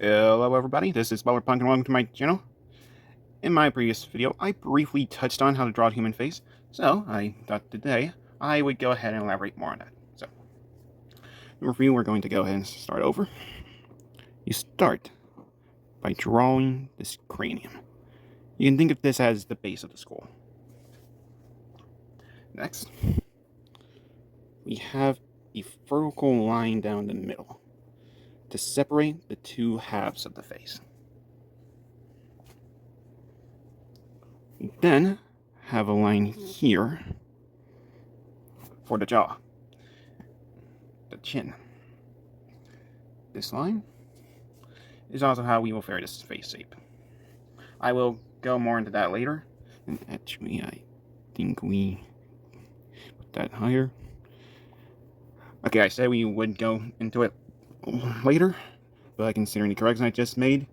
Hello everybody, this is Punk and welcome to my channel. In my previous video, I briefly touched on how to draw a human face, so I thought today I would go ahead and elaborate more on that. So, number 3, we're going to go ahead and start over. You start by drawing this cranium. You can think of this as the base of the skull. Next, we have a vertical line down the middle to separate the two halves of the face. We then have a line here for the jaw, the chin. This line is also how we will vary this face shape. I will go more into that later, and actually I think we put that higher. Okay, I said we would go into it later, but considering the corrections I just made,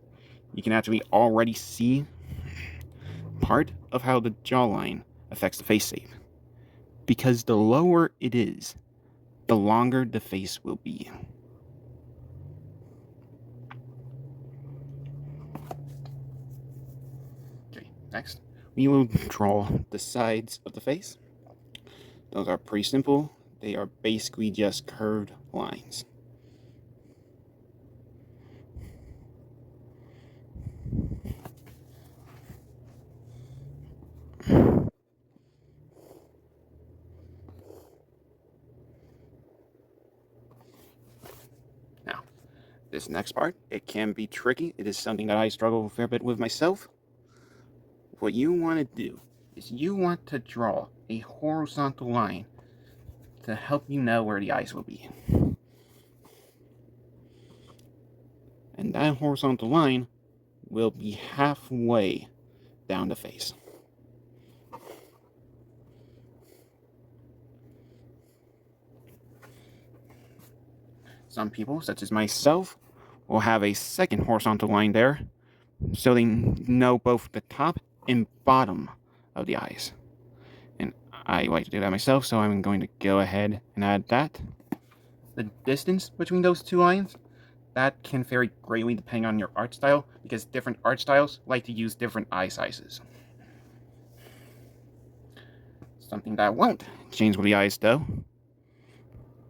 you can actually already see part of how the jawline affects the face shape. Because the lower it is, the longer the face will be. Okay, next, we will draw the sides of the face. Those are pretty simple. They are basically just curved lines. Now, this next part, it can be tricky. It is something that I struggle a fair bit with myself. What you want to do is you want to draw a horizontal line to help you know where the eyes will be. And that horizontal line will be halfway down the face. Some people, such as myself, will have a second horizontal line there, so they know both the top and bottom of the eyes. And I like to do that myself, so I'm going to go ahead and add that. The distance between those two lines, that can vary greatly depending on your art style, because different art styles like to use different eye sizes. Something that won't change with the eyes, though,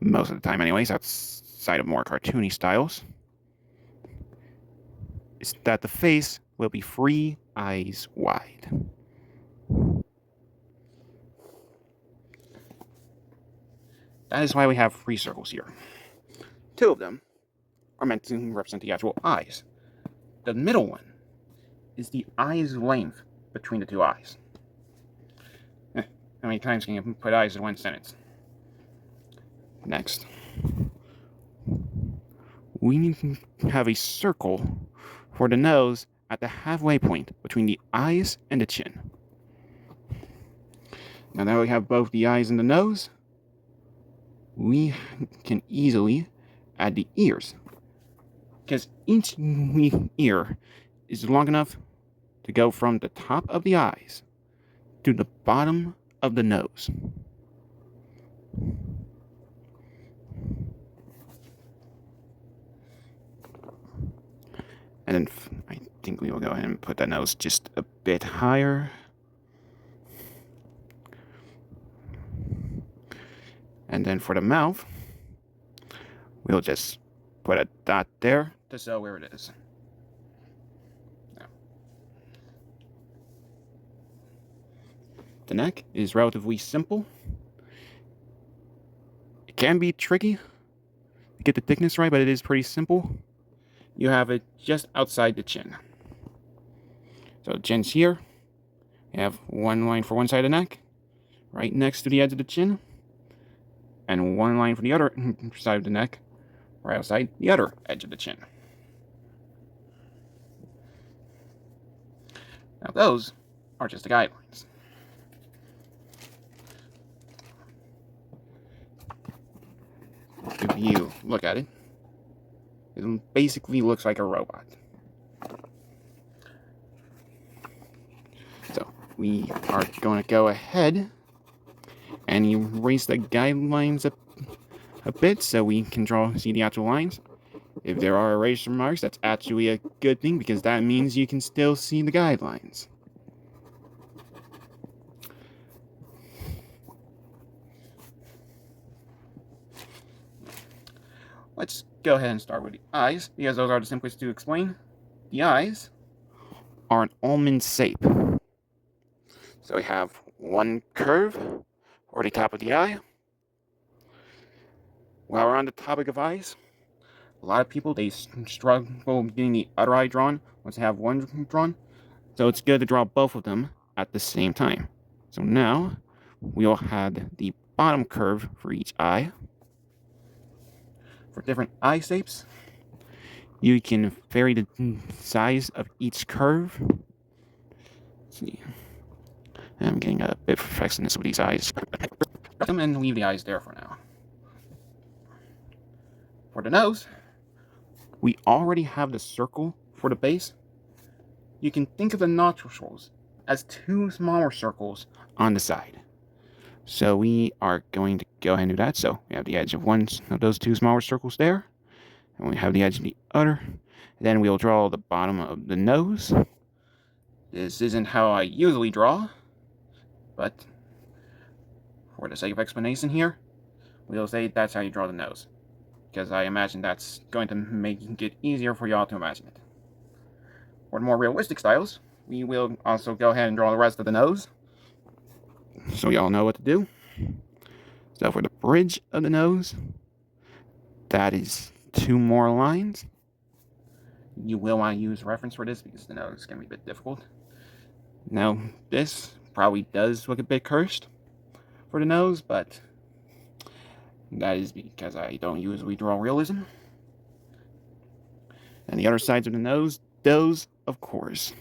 most of the time anyways, outside of more cartoony styles, is that the face will be 3 eyes wide. That is why we have 3 circles here. 2 of them are meant to represent the actual eyes. The middle one is the eye's length between the 2 eyes. How many times can you put eyes in one sentence? Next, we need to have a circle for the nose at the halfway point between the eyes and the chin. Now that we have both the eyes and the nose, we can easily add the ears, because each ear is long enough to go from the top of the eyes to the bottom of the nose. And then I think we will go ahead and put that nose just a bit higher. And then for the mouth, we'll just put a dot there to show where it is. Now, the neck is relatively simple. It can be tricky to get the thickness right, but it is pretty simple. You have it just outside the chin. So the chin's here. You have one line for one side of the neck, right next to the edge of the chin, and one line for the other side of the neck, right outside the other edge of the chin. Now those are just the guidelines. If you look at it, it basically looks like a robot. So we are going to go ahead and erase the guidelines a bit so we can see the actual lines. If there are erasure marks, that's actually a good thing because that means you can still see the guidelines. Let's go ahead and start with the eyes, because those are the simplest to explain. The eyes are an almond shape. So we have one curve for the top of the eye. While we're on the topic of eyes, a lot of people, they struggle getting the other eye drawn once they have one drawn. So it's good to draw both of them at the same time. So now we'll have the bottom curve for each eye. For different eye shapes, you can vary the size of each curve. Let's see. I'm getting a bit perfectionist with these eyes. And leave the eyes there for now. For the nose, we already have the circle for the base. You can think of the nostrils as two smaller circles on the side. So we are going to go ahead and do that. So we have the edge of one of those two smaller circles there, and we have the edge of the other. Then we'll draw the bottom of the nose. This isn't how I usually draw, but for the sake of explanation here, we'll say that's how you draw the nose, because I imagine that's going to make it easier for y'all to imagine it. For the more realistic styles, we will also go ahead and draw the rest of the nose, so y'all know what to do. So for the bridge of the nose, that is two more lines. You will want to use reference for this because the nose can be a bit difficult. Now, this probably does look a bit cursed for the nose, but that is because I don't usually draw realism. And the other sides of the nose, those, of course,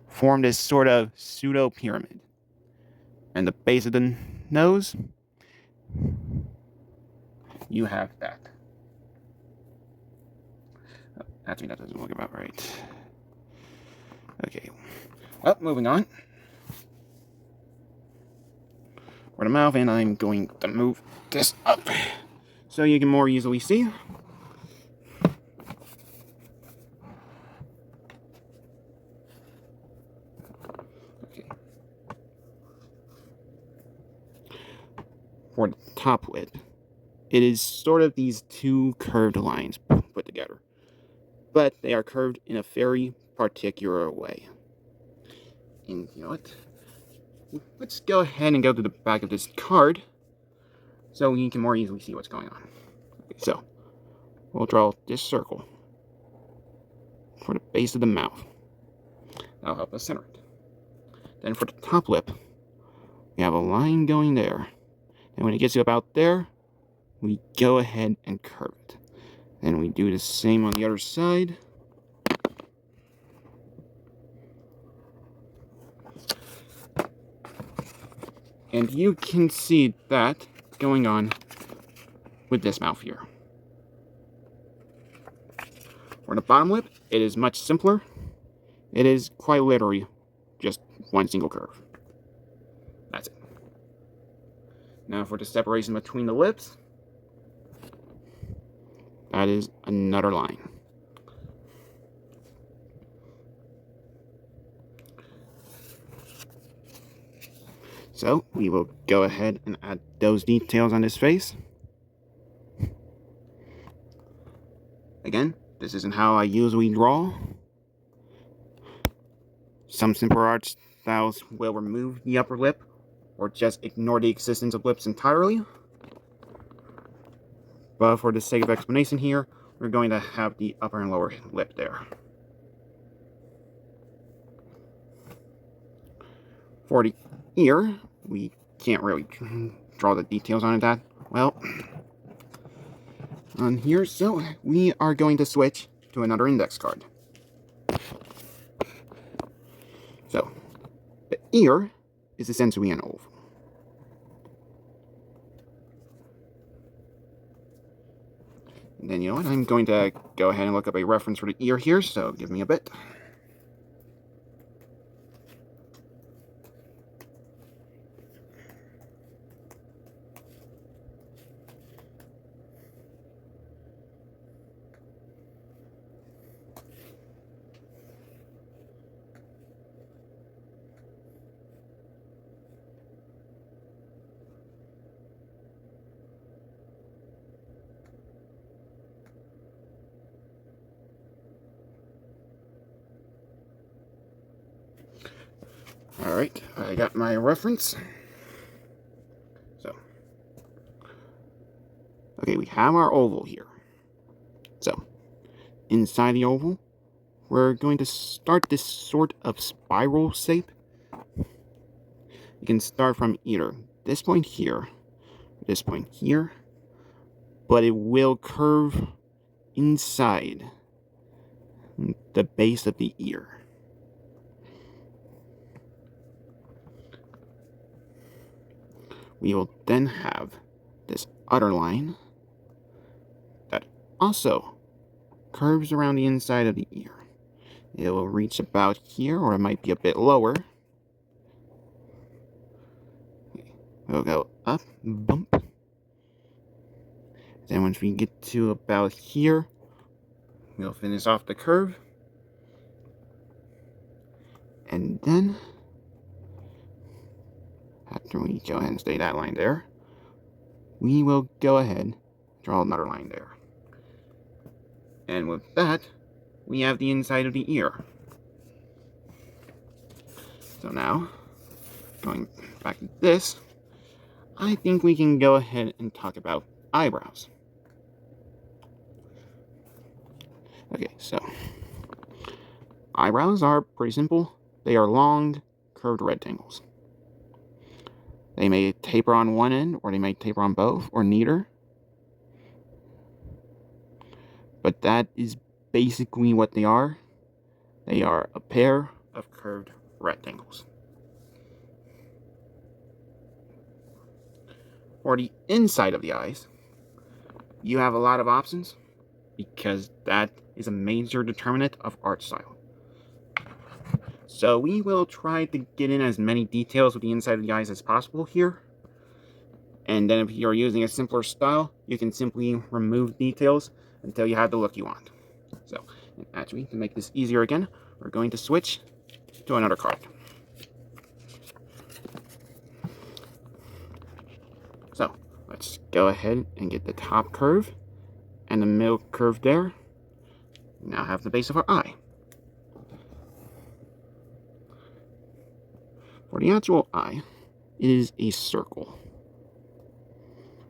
form this sort of pseudo pyramid. And the base of the nose, you have that. Actually, that doesn't look about right. Okay. Well, moving on. For the mouth, and I'm going to move this up so you can more easily see. Okay. For the top lid, it is sort of these two curved lines put together, but they are curved in a very particular way. And you know what? Let's go ahead and go to the back of this card so you can more easily see what's going on. Okay, so we'll draw this circle for the base of the mouth. That'll help us center it. Then for the top lip, we have a line going there. And when it gets to about there, we go ahead and curve it. Then we do the same on the other side. And you can see that going on with this mouth here. For the bottom lip, it is much simpler. It is quite literally just one single curve. That's it. Now for the separation between the lips, that is another line. So we will go ahead and add those details on his face. Again, this isn't how I usually draw. Some simpler art styles will remove the upper lip or just ignore the existence of lips entirely. But for the sake of explanation here, we're going to have the upper and lower lip there. For the ear, we can't really draw the details on it that well on here, so we are going to switch to another index card. So, the ear is essentially an oval. And then, you know what, I'm going to go ahead and look up a reference for the ear here, so give me a bit. Alright, I got my reference. So, okay, we have our oval here. So, inside the oval, we're going to start this sort of spiral shape. You can start from either this point here, this point here, but it will curve inside the base of the ear. We will then have this other line that also curves around the inside of the ear. It will reach about here, or it might be a bit lower. We'll go up, bump. Then once we get to about here, we'll finish off the curve. And then, after we go ahead and stay that line there, we will go ahead and draw another line there. And with that, we have the inside of the ear. So now, going back to this, I think we can go ahead and talk about eyebrows. Okay, so eyebrows are pretty simple. They are long, curved rectangles. They may taper on one end, or they may taper on both, or neither. But that is basically what they are. They are a pair of curved rectangles. For the inside of the eyes, you have a lot of options, because that is a major determinant of art style. So we will try to get in as many details with the inside of the eyes as possible here. And then if you're using a simpler style, you can simply remove details until you have the look you want. So, actually, to make this easier again, we're going to switch to another card. So, let's go ahead and get the top curve and the middle curve there. We now have the base of our eye. For the actual eye, it is a circle.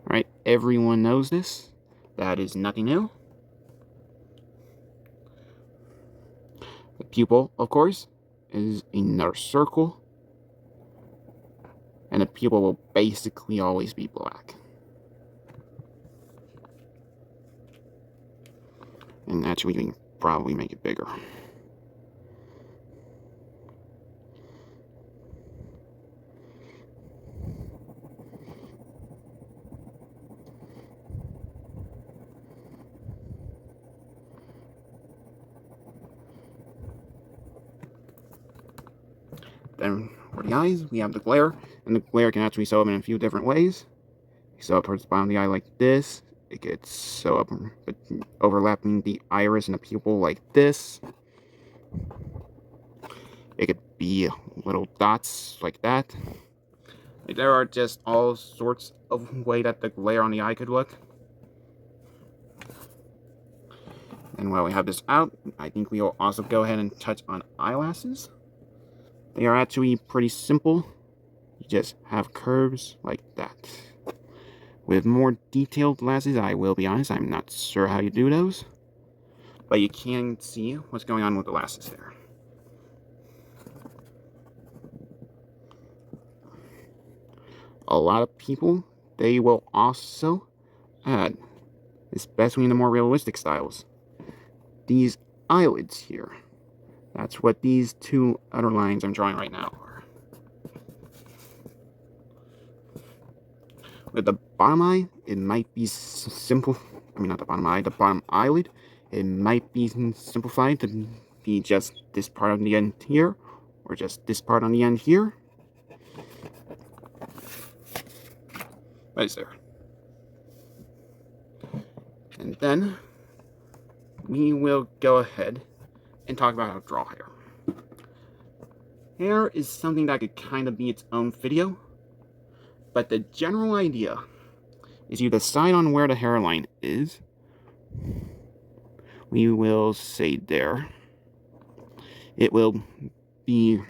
Alright, everyone knows this. That is nothing new. The pupil, of course, is another circle. And the pupil will basically always be black. And actually, we can probably make it bigger. Then for the eyes, we have the glare, and the glare can actually sew up in a few different ways. You sew up towards the bottom of the eye like this. It gets sew up, overlapping the iris and the pupil like this. It could be little dots like that. There are just all sorts of way that the glare on the eye could look. And while we have this out, I think we will also go ahead and touch on eyelashes. They are actually pretty simple. You just have curves like that. With more detailed lashes, I will be honest, I'm not sure how you do those. But you can see what's going on with the lashes there. A lot of people, they will also add, especially in the more realistic styles, these eyelids here. That's what these two other lines I'm drawing right now are. With the bottom eye, it might be simple. I mean, not the bottom eye, the bottom eyelid. It might be simplified to be just this part on the end here, or just this part on the end here. Right there. And then we will go ahead and talk about how to draw hair. Hair is something that could kind of be its own video, but the general idea is you decide on where the hairline is. We will say there. It will be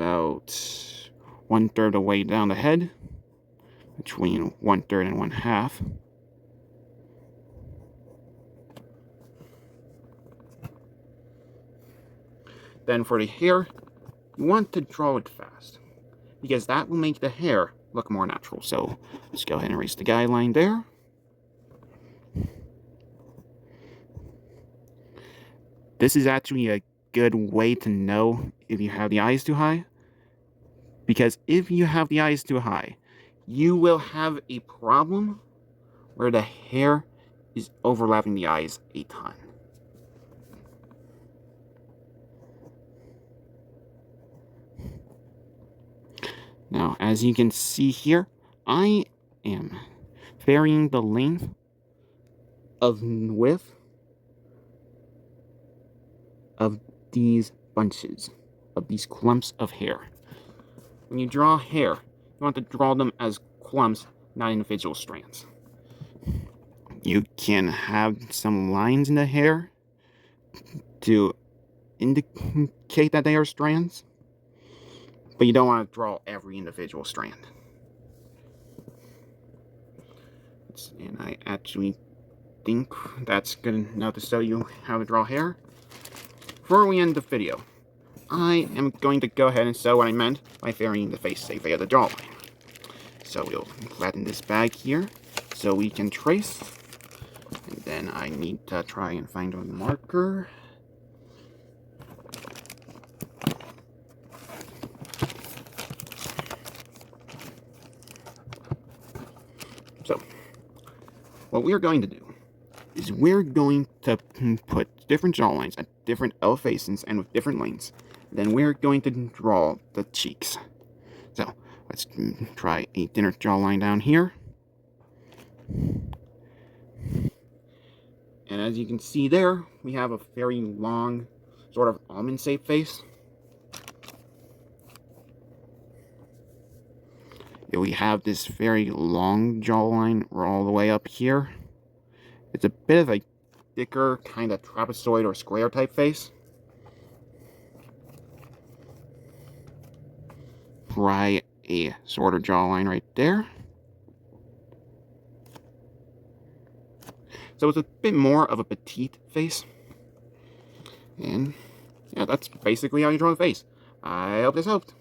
about 1/3 of the way down the head, between 1/3 and 1/2. Then for the hair, you want to draw it fast, because that will make the hair look more natural. So let's go ahead and erase the guideline there. This is actually a good way to know if you have the eyes too high, because if you have the eyes too high, you will have a problem where the hair is overlapping the eyes a ton. Now, as you can see here, I am varying the length of width of these bunches, of these clumps of hair. When you draw hair, you want to draw them as clumps, not individual strands. You can have some lines in the hair to indicate that they are strands, but you don't want to draw every individual strand. And I actually think that's good enough to show you how to draw hair. Before we end the video, I am going to go ahead and show what I meant by varying the face shape via the jawline. So we'll flatten this bag here so we can trace. And then I need to try and find a marker. So, what we're going to do is we're going to put different jawlines at different elevations and with different lengths. Then we're going to draw the cheeks. So, let's try a thinner jawline down here. And as you can see there, we have a very long, sort of almond-shaped face. We have this very long jawline all the way up here. It's a bit of a thicker, kind of trapezoid or square type face. Try a shorter jawline right there. So it's a bit more of a petite face. And yeah, that's basically how you draw a face. I hope this helped.